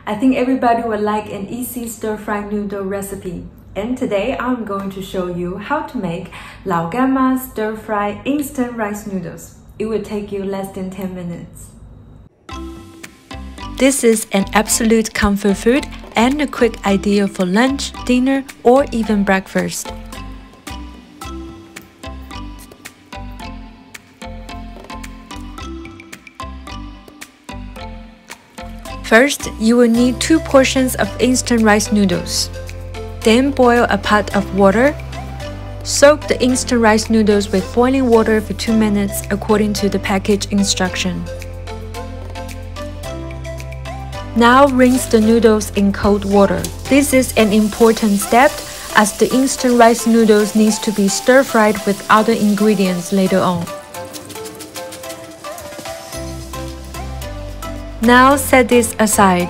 I think everybody would like an easy stir-fried noodle recipe. And today I'm going to show you how to make Lao Gan Ma stir-fried instant rice noodles. It will take you less than 10 minutes. This is an absolute comfort food and a quick idea for lunch, dinner, or even breakfast. First, you will need 2 portions of instant rice noodles. Then boil a pot of water. Soak the instant rice noodles with boiling water for 2 minutes according to the package instruction. Now rinse the noodles in cold water. This is an important step as the instant rice noodles needs to be stir-fried with other ingredients later on. Now set this aside.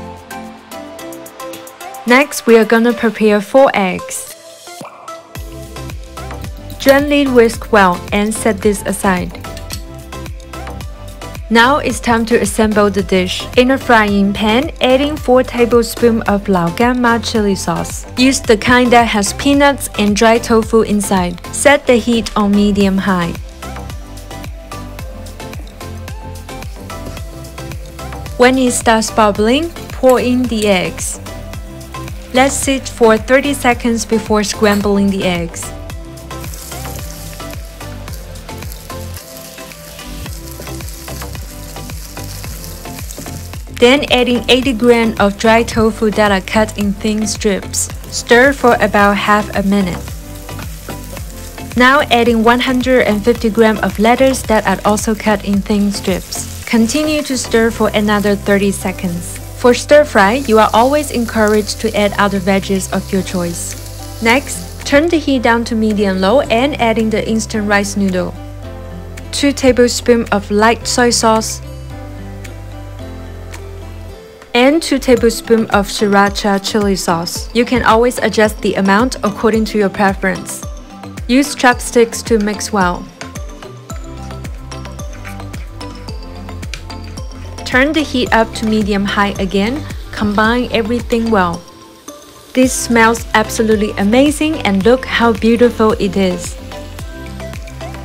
Next, we are gonna prepare 4 eggs. Gently whisk well and set this aside. Now it's time to assemble the dish. In a frying pan, adding 4 tablespoons of Lao Gan Ma chili sauce. Use the kind that has peanuts and dry tofu inside. Set the heat on medium-high. When it starts bubbling, pour in the eggs. Let sit for 30 seconds before scrambling the eggs. Then adding 80 grams of dry tofu that are cut in thin strips. Stir for about half a minute. Now adding 150 grams of lettuce that are also cut in thin strips. Continue to stir for another 30 seconds. For stir-fry, you are always encouraged to add other veggies of your choice. Next, turn the heat down to medium-low and adding the instant rice noodle. 2 tablespoons of light soy sauce and 2 tablespoons of sriracha chili sauce. You can always adjust the amount according to your preference. Use chopsticks to mix well. Turn the heat up to medium-high again. Combine everything well. This smells absolutely amazing and look how beautiful it is.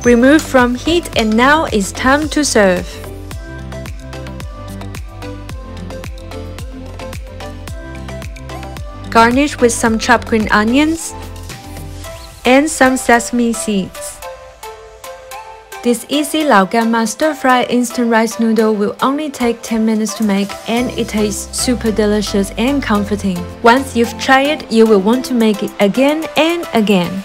Remove from heat and now it's time to serve. Garnish with some chopped green onions and some sesame seeds. This easy Lao Gan Ma stir-fried instant rice noodle will only take 10 minutes to make and it tastes super delicious and comforting. Once you've tried it, you will want to make it again and again.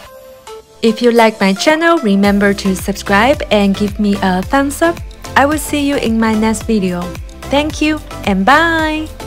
If you like my channel, remember to subscribe and give me a thumbs up. I will see you in my next video. Thank you and bye!